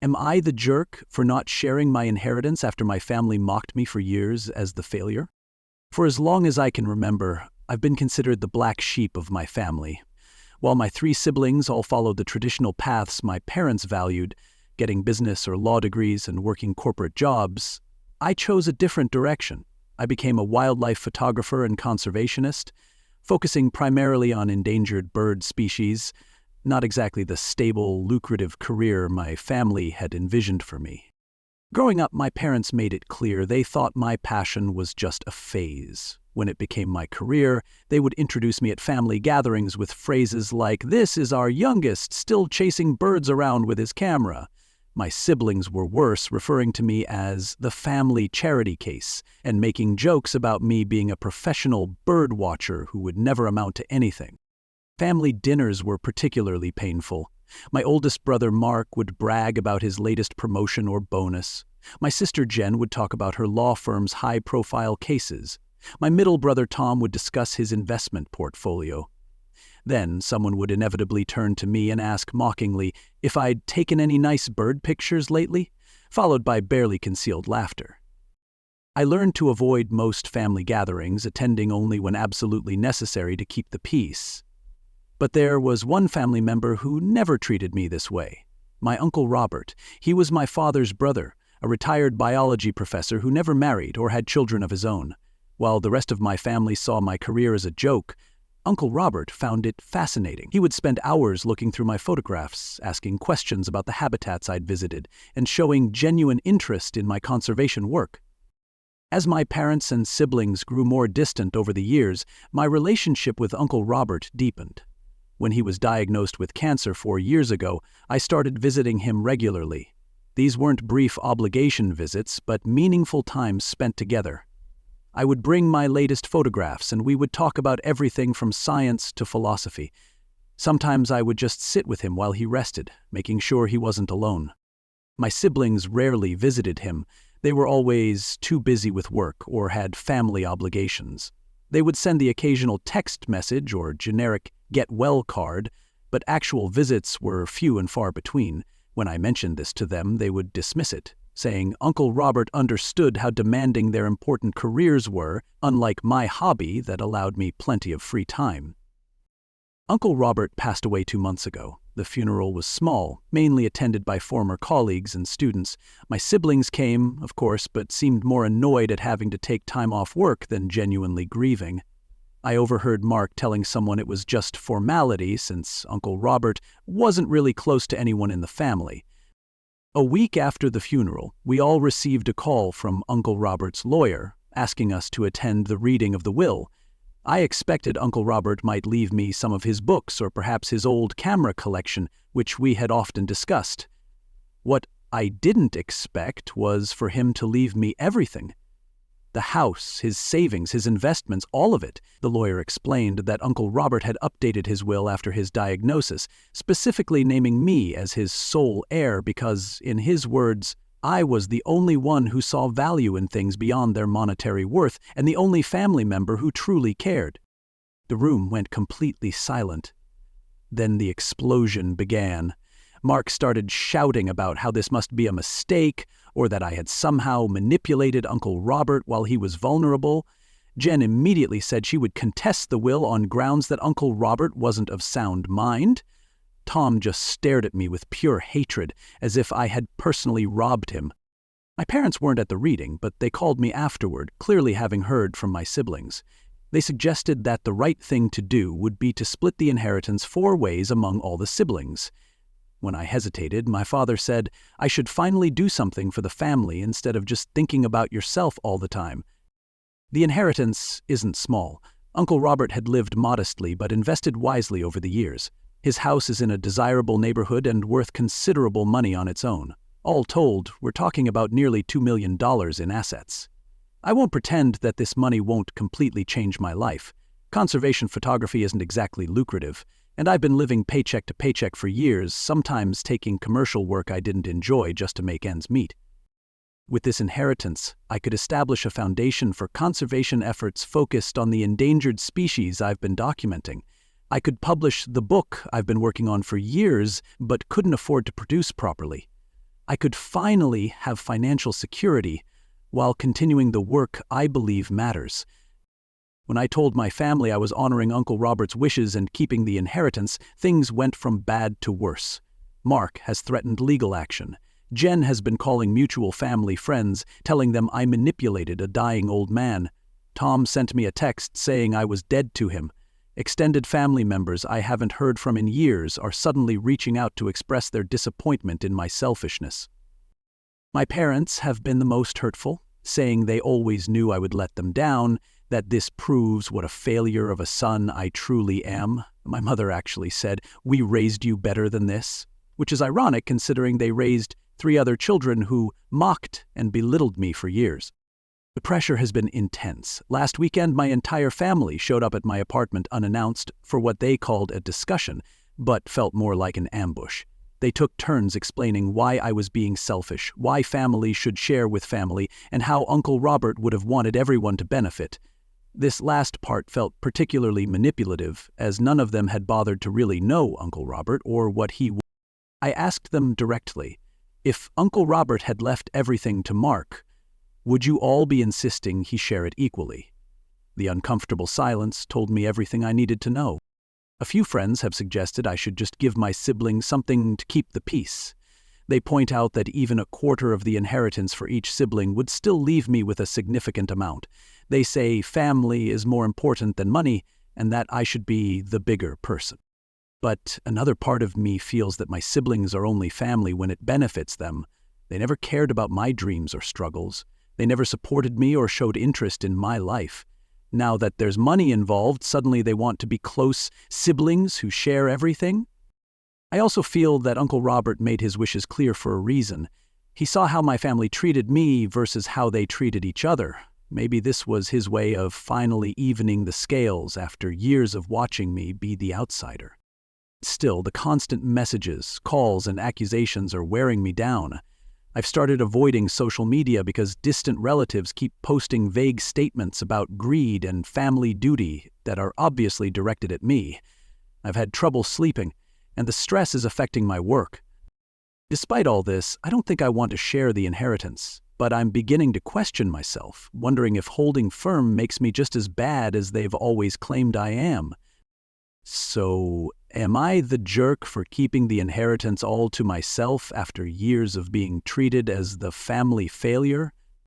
Am I the jerk for not sharing my inheritance after my family mocked me for years as the failure? For as long as I can remember, I've been considered the black sheep of my family. While my three siblings all followed the traditional paths my parents valued, getting business or law degrees and working corporate jobs, I chose a different direction. I became a wildlife photographer and conservationist, focusing primarily on endangered bird species, not exactly the stable, lucrative career my family had envisioned for me. Growing up, my parents made it clear they thought my passion was just a phase. When it became my career, they would introduce me at family gatherings with phrases like, "This is our youngest, still chasing birds around with his camera." My siblings were worse, referring to me as the family charity case and making jokes about me being a professional bird watcher who would never amount to anything. Family dinners were particularly painful. My oldest brother Mark would brag about his latest promotion or bonus. My sister Jen would talk about her law firm's high-profile cases. My middle brother Tom would discuss his investment portfolio. Then someone would inevitably turn to me and ask mockingly if I'd taken any nice bird pictures lately, followed by barely concealed laughter. I learned to avoid most family gatherings, attending only when absolutely necessary to keep the peace. But there was one family member who never treated me this way. My Uncle Robert. He was my father's brother, a retired biology professor who never married or had children of his own. While the rest of my family saw my career as a joke, Uncle Robert found it fascinating. He would spend hours looking through my photographs, asking questions about the habitats I'd visited, and showing genuine interest in my conservation work. As my parents and siblings grew more distant over the years, my relationship with Uncle Robert deepened. When he was diagnosed with cancer 4 years ago, I started visiting him regularly. These weren't brief obligation visits, but meaningful times spent together. I would bring my latest photographs, and we would talk about everything from science to philosophy. Sometimes I would just sit with him while he rested, making sure he wasn't alone. My siblings rarely visited him. They were always too busy with work or had family obligations. They would send the occasional text message or generic get-well card, but actual visits were few and far between. When I mentioned this to them, they would dismiss it, saying Uncle Robert understood how demanding their important careers were, unlike my hobby that allowed me plenty of free time. Uncle Robert passed away 2 months ago. The funeral was small, mainly attended by former colleagues and students. My siblings came, of course, but seemed more annoyed at having to take time off work than genuinely grieving. I overheard Mark telling someone it was just formality since Uncle Robert wasn't really close to anyone in the family. A week after the funeral, we all received a call from Uncle Robert's lawyer asking us to attend the reading of the will. I expected Uncle Robert might leave me some of his books or perhaps his old camera collection, which we had often discussed. What I didn't expect was for him to leave me everything. The house, his savings, his investments, all of it. The lawyer explained that Uncle Robert had updated his will after his diagnosis, specifically naming me as his sole heir because, in his words, I was the only one who saw value in things beyond their monetary worth and the only family member who truly cared. The room went completely silent. Then the explosion began. Mark started shouting about how this must be a mistake or that I had somehow manipulated Uncle Robert while he was vulnerable. Jen immediately said she would contest the will on grounds that Uncle Robert wasn't of sound mind. Tom just stared at me with pure hatred, as if I had personally robbed him. My parents weren't at the reading, but they called me afterward, clearly having heard from my siblings. They suggested that the right thing to do would be to split the inheritance 4 ways among all the siblings. When I hesitated, my father said I should finally do something for the family instead of just thinking about yourself all the time. The inheritance isn't small. Uncle Robert had lived modestly but invested wisely over the years. His house is in a desirable neighborhood and worth considerable money on its own. All told, we're talking about nearly $2 million in assets. I won't pretend that this money won't completely change my life. Conservation photography isn't exactly lucrative, and I've been living paycheck to paycheck for years, sometimes taking commercial work I didn't enjoy just to make ends meet. With this inheritance, I could establish a foundation for conservation efforts focused on the endangered species I've been documenting. I could publish the book I've been working on for years, but couldn't afford to produce properly. I could finally have financial security while continuing the work I believe matters. When I told my family I was honoring Uncle Robert's wishes and keeping the inheritance, things went from bad to worse. Mark has threatened legal action. Jen has been calling mutual family friends, telling them I manipulated a dying old man. Tom sent me a text saying I was dead to him. Extended family members I haven't heard from in years are suddenly reaching out to express their disappointment in my selfishness. My parents have been the most hurtful, saying they always knew I would let them down, that this proves what a failure of a son I truly am. My mother actually said, "We raised you better than this," which is ironic considering they raised 3 other children who mocked and belittled me for years. The pressure has been intense. Last weekend, my entire family showed up at my apartment unannounced for what they called a discussion, but felt more like an ambush. They took turns explaining why I was being selfish, why family should share with family, and how Uncle Robert would have wanted everyone to benefit. This last part felt particularly manipulative, as none of them had bothered to really know Uncle Robert or what he would. I asked them directly, if Uncle Robert had left everything to Mark, would you all be insisting he share it equally? The uncomfortable silence told me everything I needed to know. A few friends have suggested I should just give my siblings something to keep the peace. They point out that even a quarter of the inheritance for each sibling would still leave me with a significant amount. They say family is more important than money and that I should be the bigger person. But another part of me feels that my siblings are only family when it benefits them. They never cared about my dreams or struggles. They never supported me or showed interest in my life. Now that there's money involved, suddenly they want to be close siblings who share everything? I also feel that Uncle Robert made his wishes clear for a reason. He saw how my family treated me versus how they treated each other. Maybe this was his way of finally evening the scales after years of watching me be the outsider. Still, the constant messages, calls, and accusations are wearing me down. I've started avoiding social media because distant relatives keep posting vague statements about greed and family duty that are obviously directed at me. I've had trouble sleeping, and the stress is affecting my work. Despite all this, I don't think I want to share the inheritance, but I'm beginning to question myself, wondering if holding firm makes me just as bad as they've always claimed I am. So, am I the jerk for keeping the inheritance all to myself after years of being treated as the family failure?